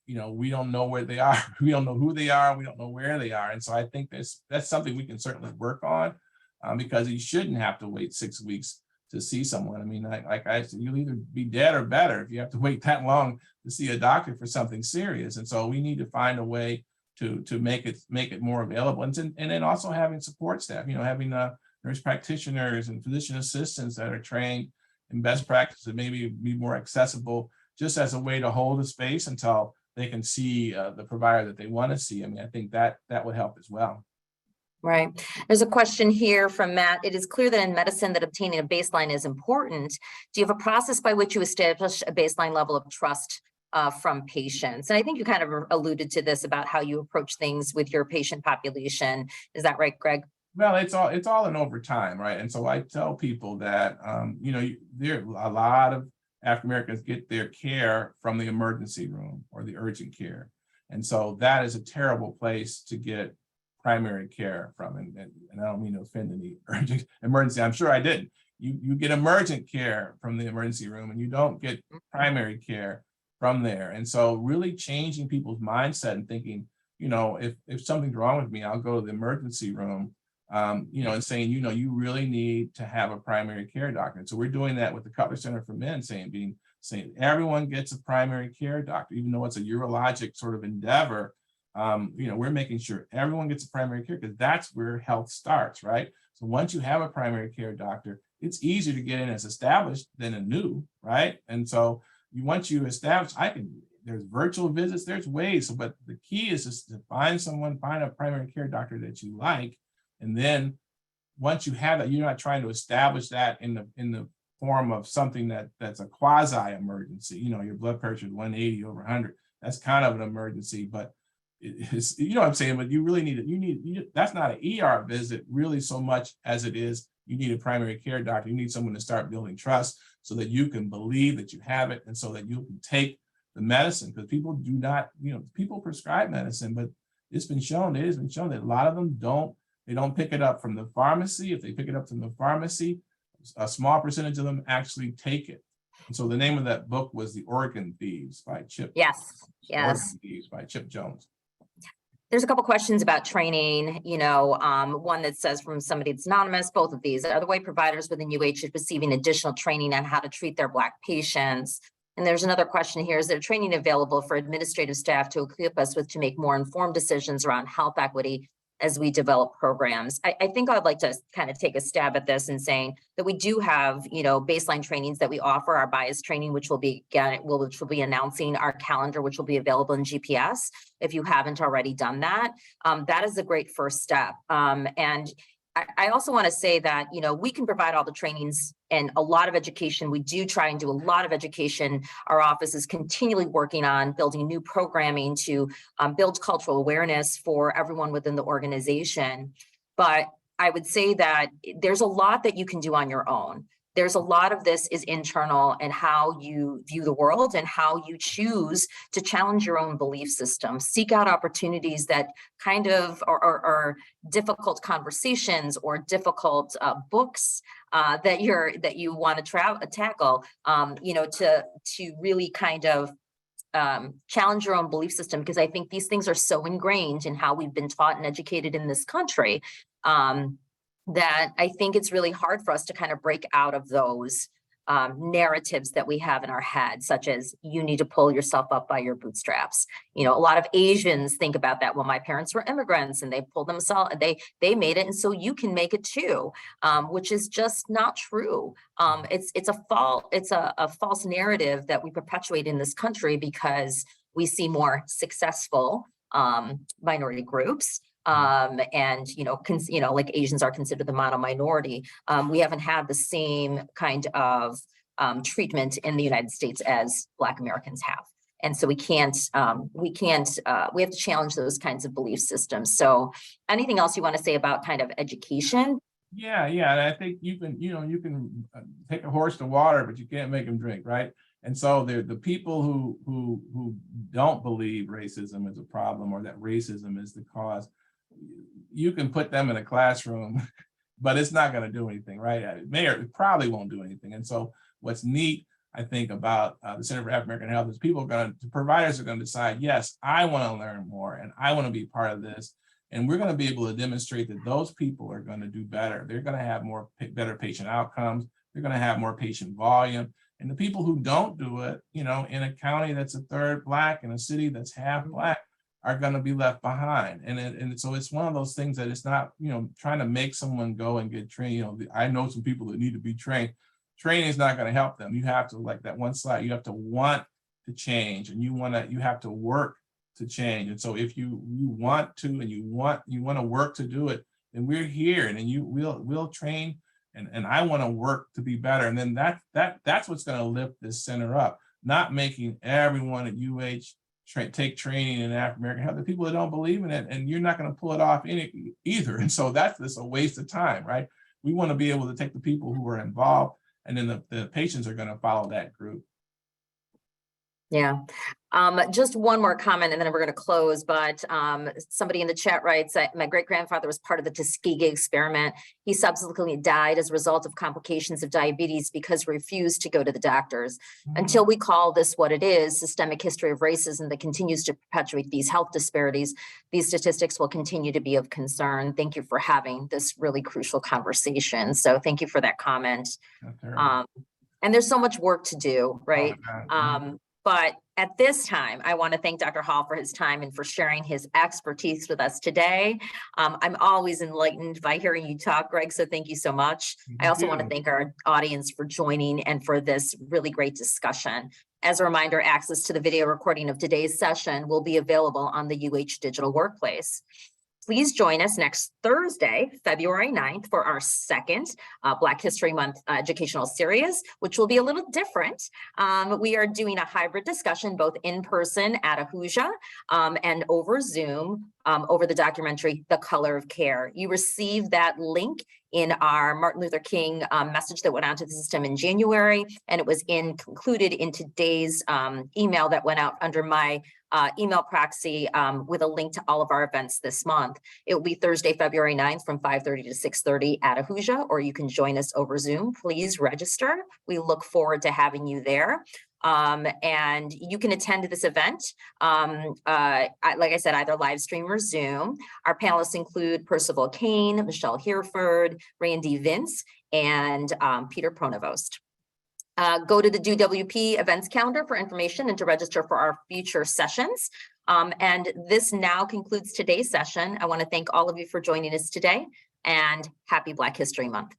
we don't know where they are. We don't know who they are. We don't know where they are. And so I think that's something we can certainly work on because you shouldn't have to wait 6 weeks to see someone. Like I said, you'll either be dead or better if you have to wait that long to see a doctor for something serious. And so we need to find a way to make it more available. And then also having support staff, having nurse practitioners and physician assistants that are trained in best practice and maybe be more accessible, just as a way to hold a space until they can see the provider that they want to see. I think that would help as well. Right. There's a question here from Matt. It is clear that in medicine that obtaining a baseline is important. Do you have a process by which you establish a baseline level of trust from patients? And I think you kind of alluded to this about how you approach things with your patient population. Is that right, Greg? Well, it's all in over time, right? And so I tell people that, there are a lot of African Americans get their care from the emergency room or the urgent care. And so that is a terrible place to get primary care from. And I don't mean to offend any urgent emergency. I'm sure I didn't. You get emergent care from the emergency room and you don't get primary care from there. And so really changing people's mindset and thinking, if something's wrong with me, I'll go to the emergency room. And saying, you really need to have a primary care doctor. And so we're doing that with the Cutler Center for Men, saying everyone gets a primary care doctor, even though it's a urologic sort of endeavor. We're making sure everyone gets a primary care because that's where health starts, right? So once you have a primary care doctor, it's easier to get in as established than a new, right? And so once you establish, there's virtual visits, there's ways. But the key is just to find a primary care doctor that you like. And then once you have that, you're not trying to establish that in the form of something that's a quasi emergency. Your blood pressure is 180 over 100. That's kind of an emergency, but it's, what I'm saying, but you really that's not an ER visit really so much as it is, you need a primary care doctor. You need someone to start building trust so that you can believe that you have it and so that you can take the medicine, because people do not, people prescribe medicine, but it has been shown that a lot of them don't pick it up from the pharmacy. If they pick it up from the pharmacy, a small percentage of them actually take it. And so the name of that book was The Organ Thieves by Chip. Yes. Organ Thieves by Chip Jones. There's a couple questions about training, one that says from somebody that's anonymous, both of these. Are the way providers within UH are receiving additional training on how to treat their Black patients? And there's another question here. Is there training available for administrative staff to equip us to make more informed decisions around health equity as we develop programs? I think I'd like to kind of take a stab at this and saying that we do have, baseline trainings that we offer, our bias training, which will be announcing our calendar, which will be available in GPS. If you haven't already done that, that is a great first step. And I also want to say that, we can provide all the trainings and a lot of education. We do try and do a lot of education. Our office is continually working on building new programming to build cultural awareness for everyone within the organization. But I would say that there's a lot that you can do on your own. There's a lot of this is internal and how you view the world and how you choose to challenge your own belief system, seek out opportunities that kind of are difficult conversations or difficult books that you want to tackle, to really kind of challenge your own belief system, because I think these things are so ingrained in how we've been taught and educated in this country, that I think it's really hard for us to kind of break out of those narratives that we have in our head, such as you need to pull yourself up by your bootstraps. A lot of Asians think about that. Well, my parents were immigrants and they pulled themselves, they made it, and so you can make it too, which is just not true. It's a false narrative that we perpetuate in this country because we see more successful minority groups. Like Asians are considered the model minority. We haven't had the same kind of treatment in the United States as Black Americans have. And so we have to challenge those kinds of belief systems. So anything else you want to say about kind of education? Yeah. And I think you can take a horse to water, but you can't make him drink, right? And so the people who don't believe racism is a problem or that racism is the cause, you can put them in a classroom, but it's not going to do anything, right? It probably won't do anything. And so what's neat, I think, about the Center for African American Health is providers are going to decide, yes, I want to learn more and I want to be part of this. And we're going to be able to demonstrate that those people are going to do better. They're going to have better patient outcomes. They're going to have more patient volume. And the people who don't do it, in a county that's a third Black, in a city that's half Black, are going to be left behind. And so it's one of those things that it's not, trying to make someone go and get trained. I know some people that need to be trained. Training is not going to help them. You have to, like that one slide, you have to want to change, and you have to work to change. And so if you want to, and you want to work to do it, then we're here, and we'll train. And I want to work to be better. And then that's what's going to lift this center up, not making everyone at UH take training in African American health. The people that don't believe in it, and you're not going to pull it off either. And so that's a waste of time, right? We want to be able to take the people who are involved, and then the patients are going to follow that group. Yeah. Just one more comment and then we're going to close, but somebody in the chat writes that my great-grandfather was part of the Tuskegee experiment. He subsequently died as a result of complications of diabetes because he refused to go to the doctors. Until we call this what it is, systemic history of racism that continues to perpetuate these health disparities, these statistics will continue to be of concern. Thank you for having this really crucial conversation. So thank you for that comment. And there's so much work to do, right? But at this time, I want to thank Dr. Hall for his time and for sharing his expertise with us today. I'm always enlightened by hearing you talk, Greg, so thank you so much. I also want to thank our audience for joining and for this really great discussion. As a reminder, access to the video recording of today's session will be available on the UH Digital Workplace. Please join us next Thursday, February 9th, for our second Black History Month educational series, which will be a little different. We are doing a hybrid discussion, both in person at Ahuja and over Zoom, over the documentary, The Color of Care. You received that link in our Martin Luther King message that went out to the system in January, and it was included in today's email that went out under my email proxy with a link to all of our events this month. It will be Thursday, February 9th from 5:30 to 6:30 at Ahuja, or you can join us over Zoom. Please register. We look forward to having you there. And you can attend this event, like I said, either live stream or Zoom. Our panelists include Percival Kane, Michelle Hereford, Randy Vince, and Peter Pronovost. Go to the DWP events calendar for information and to register for our future sessions. And this now concludes today's session. I want to thank all of you for joining us today, and happy Black History Month.